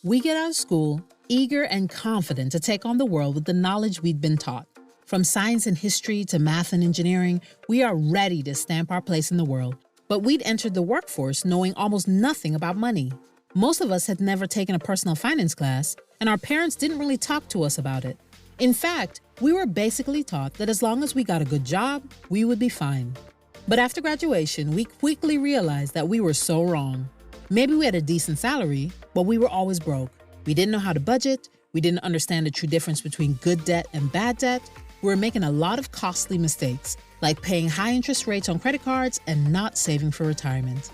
We get out of school eager and confident to take on the world with the knowledge we'd been taught. From science and history to math and engineering, we are ready to stamp our place in the world. But we'd entered the workforce knowing almost nothing about money. Most of us had never taken a personal finance class, and our parents didn't really talk to us about it. In fact, we were basically taught that as long as we got a good job, we would be fine. But after graduation, we quickly realized that we were so wrong. Maybe we had a decent salary, but we were always broke. We didn't know how to budget, we didn't understand the true difference between good debt and bad debt. We were making a lot of costly mistakes, like paying high interest rates on credit cards and not saving for retirement.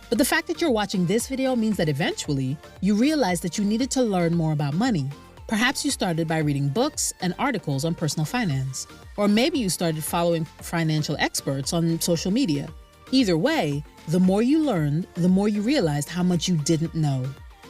But the fact that you're watching this video means that eventually, you realized that you needed to learn more about money. Perhaps you started by reading books and articles on personal finance. Or maybe you started following financial experts on social media. Either way, the more you learned, the more you realized how much you didn't know.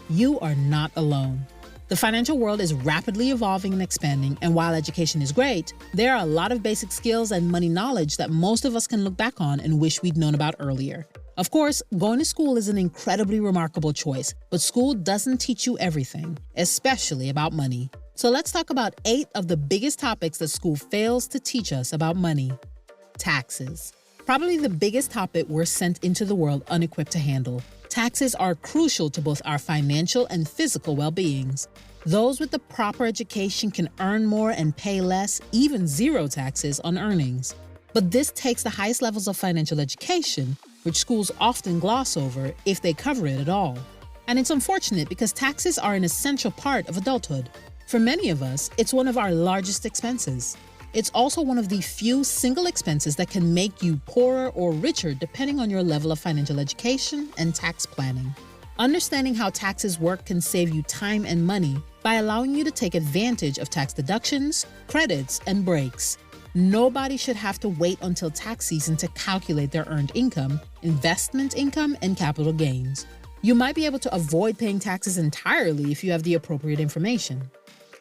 You are not alone. The financial world is rapidly evolving and expanding, and while education is great, there are a lot of basic skills and money knowledge that most of us can look back on and wish we'd known about earlier. Of course, going to school is an incredibly remarkable choice, but school doesn't teach you everything, especially about money. So let's talk about 8 of the biggest topics that school fails to teach us about money. Taxes. Probably the biggest topic we're sent into the world unequipped to handle. Taxes are crucial to both our financial and physical well-beings. Those with the proper education can earn more and pay less, even zero taxes on earnings. But this takes the highest levels of financial education, which schools often gloss over if they cover it at all. And it's unfortunate because taxes are an essential part of adulthood. For many of us, it's one of our largest expenses. It's also one of the few single expenses that can make you poorer or richer depending on your level of financial education and tax planning. Understanding how taxes work can save you time and money by allowing you to take advantage of tax deductions, credits, and breaks. Nobody should have to wait until tax season to calculate their earned income, investment income, and capital gains. You might be able to avoid paying taxes entirely if you have the appropriate information.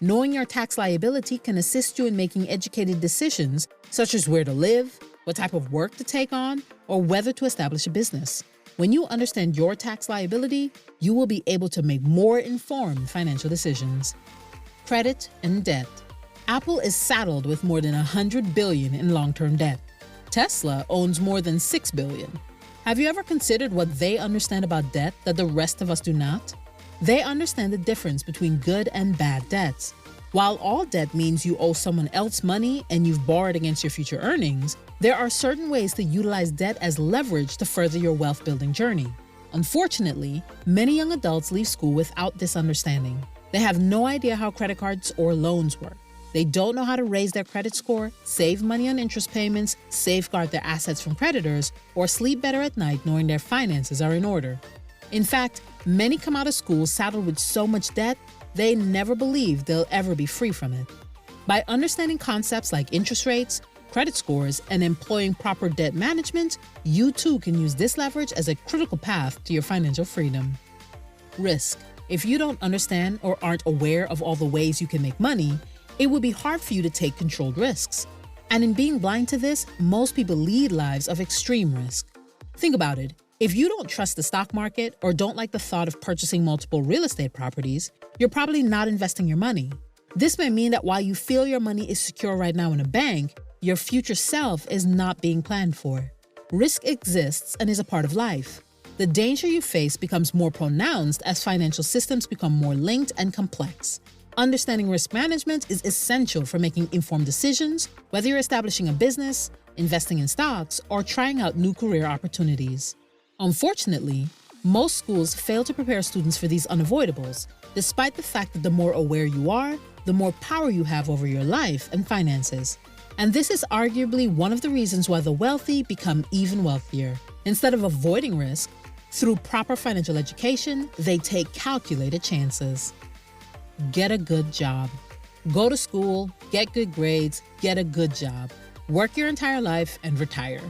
Knowing your tax liability can assist you in making educated decisions, such as where to live, what type of work to take on, or whether to establish a business. When you understand your tax liability, you will be able to make more informed financial decisions. Credit and debt. Apple is saddled with more than $100 billion in long-term debt. Tesla owns more than $6 billion. Have you ever considered what they understand about debt that the rest of us do not? They understand the difference between good and bad debts. While all debt means you owe someone else money and you've borrowed against your future earnings, there are certain ways to utilize debt as leverage to further your wealth-building journey. Unfortunately, many young adults leave school without this understanding. They have no idea how credit cards or loans work. They don't know how to raise their credit score, save money on interest payments, safeguard their assets from creditors, or sleep better at night knowing their finances are in order. In fact, many come out of school saddled with so much debt, they never believe they'll ever be free from it. By understanding concepts like interest rates, credit scores, and employing proper debt management, you too can use this leverage as a critical path to your financial freedom. Risk. If you don't understand or aren't aware of all the ways you can make money, it would be hard for you to take controlled risks. And in being blind to this, most people lead lives of extreme risk. Think about it. If you don't trust the stock market or don't like the thought of purchasing multiple real estate properties, you're probably not investing your money. This may mean that while you feel your money is secure right now in a bank, your future self is not being planned for. Risk exists and is a part of life. The danger you face becomes more pronounced as financial systems become more linked and complex. Understanding risk management is essential for making informed decisions, whether you're establishing a business, investing in stocks, or trying out new career opportunities. Unfortunately, most schools fail to prepare students for these unavoidables, despite the fact that the more aware you are, the more power you have over your life and finances. And this is arguably one of the reasons why the wealthy become even wealthier. Instead of avoiding risk, through proper financial education, they take calculated chances. Get a good job. Go to school, get good grades, get a good job. Work your entire life and retire.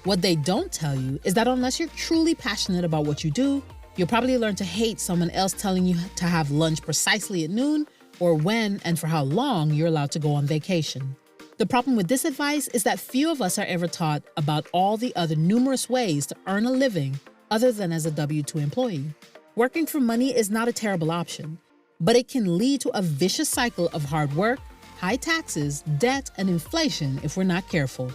What they don't tell you is that unless you're truly passionate about what you do, you'll probably learn to hate someone else telling you to have lunch precisely at noon or when and for how long you're allowed to go on vacation. The problem with this advice is that few of us are ever taught about all the other numerous ways to earn a living other than as a W-2 employee. Working for money is not a terrible option, but it can lead to a vicious cycle of hard work, high taxes, debt, and inflation if we're not careful.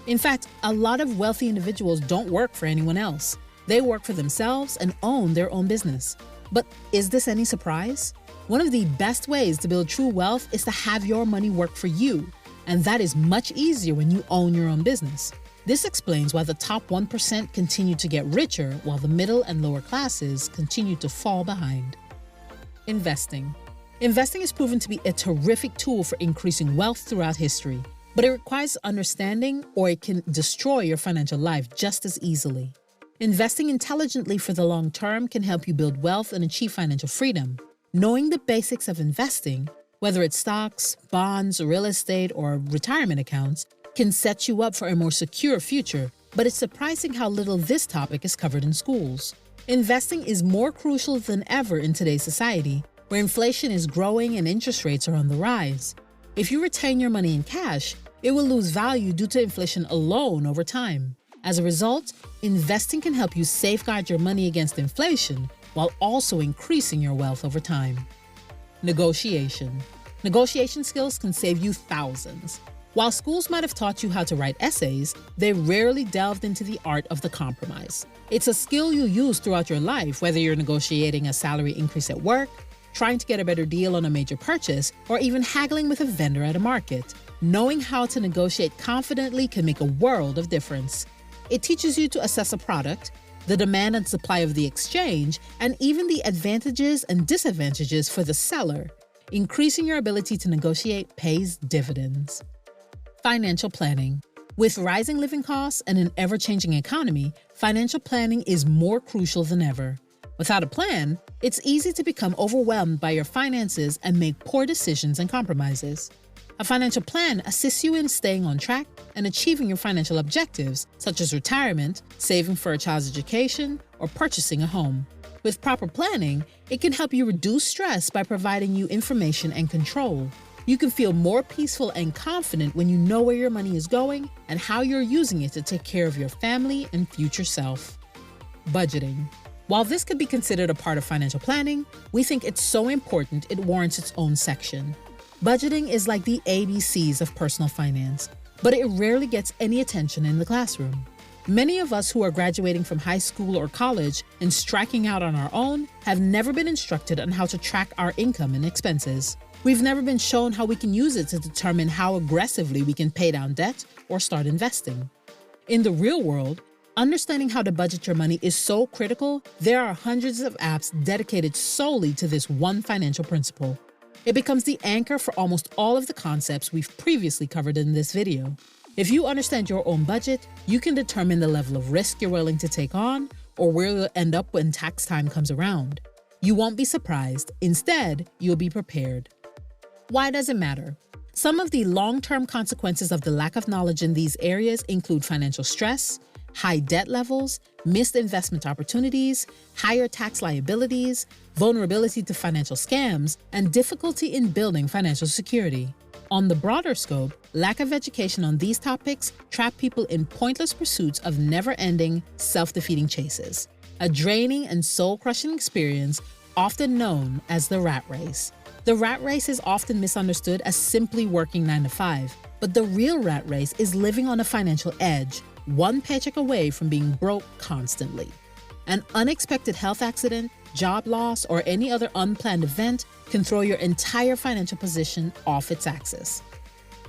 In fact, a lot of wealthy individuals don't work for anyone else. They work for themselves and own their own business. But is this any surprise? One of the best ways to build true wealth is to have your money work for you, and that is much easier when you own your own business. This explains why the top 1% continue to get richer while the middle and lower classes continue to fall behind. Investing. Investing is proven to be a terrific tool for increasing wealth throughout history, but it requires understanding or it can destroy your financial life just as easily. Investing intelligently for the long term can help you build wealth and achieve financial freedom. Knowing the basics of investing, whether it's stocks, bonds, real estate, or retirement accounts, can set you up for a more secure future, but it's surprising how little this topic is covered in schools. Investing is more crucial than ever in today's society, where inflation is growing and interest rates are on the rise. If you retain your money in cash, it will lose value due to inflation alone over time. As a result, investing can help you safeguard your money against inflation while also increasing your wealth over time. Negotiation. Negotiation skills can save you thousands. While schools might have taught you how to write essays, they rarely delved into the art of the compromise. It's a skill you use throughout your life, whether you're negotiating a salary increase at work, trying to get a better deal on a major purchase, or even haggling with a vendor at a market. Knowing how to negotiate confidently can make a world of difference. It teaches you to assess a product, the demand and supply of the exchange, and even the advantages and disadvantages for the seller. Increasing your ability to negotiate pays dividends. Financial planning. With rising living costs and an ever-changing economy, financial planning is more crucial than ever. Without a plan, it's easy to become overwhelmed by your finances and make poor decisions and compromises. A financial plan assists you in staying on track and achieving your financial objectives, such as retirement, saving for a child's education, or purchasing a home. With proper planning, it can help you reduce stress by providing you information and control. You can feel more peaceful and confident when you know where your money is going and how you're using it to take care of your family and future self. Budgeting. While this could be considered a part of financial planning, we think it's so important it warrants its own section. Budgeting is like the ABCs of personal finance, but it rarely gets any attention in the classroom. Many of us who are graduating from high school or college and striking out on our own have never been instructed on how to track our income and expenses. We've never been shown how we can use it to determine how aggressively we can pay down debt or start investing. In the real world, understanding how to budget your money is so critical, there are hundreds of apps dedicated solely to this one financial principle. It becomes the anchor for almost all of the concepts we've previously covered in this video. If you understand your own budget, you can determine the level of risk you're willing to take on or where you'll end up when tax time comes around. You won't be surprised. Instead, you'll be prepared. Why does it matter? Some of the long-term consequences of the lack of knowledge in these areas include financial stress, high debt levels, missed investment opportunities, higher tax liabilities, vulnerability to financial scams, and difficulty in building financial security. On the broader scope, lack of education on these topics trap people in pointless pursuits of never-ending, self-defeating chases, a draining and soul-crushing experience often known as the rat race. The rat race is often misunderstood as simply working 9 to 5, but the real rat race is living on a financial edge, one paycheck away from being broke constantly. An unexpected health accident, job loss, or any other unplanned event can throw your entire financial position off its axis.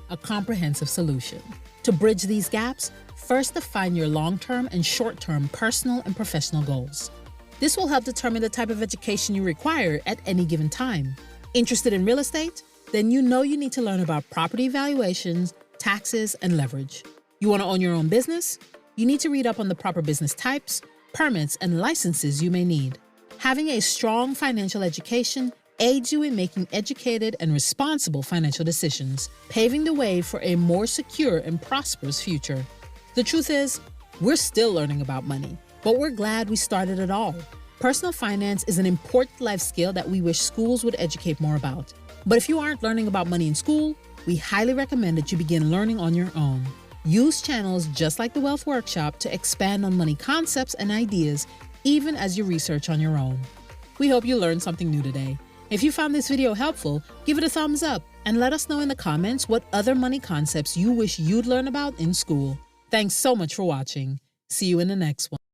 A comprehensive solution. To bridge these gaps, first define your long-term and short-term personal and professional goals. This will help determine the type of education you require at any given time. Interested in real estate? Then you know you need to learn about property valuations, taxes, and leverage. You want to own your own business? You need to read up on the proper business types, permits, and licenses you may need. Having a strong financial education aids you in making educated and responsible financial decisions, paving the way for a more secure and prosperous future. The truth is, we're still learning about money, but we're glad we started it all. Personal finance is an important life skill that we wish schools would educate more about. But if you aren't learning about money in school, we highly recommend that you begin learning on your own. Use channels just like the Wealth Workshop to expand on money concepts and ideas, even as you research on your own. We hope you learned something new today. If you found this video helpful, give it a thumbs up and let us know in the comments what other money concepts you wish you'd learn about in school. Thanks so much for watching. See you in the next one.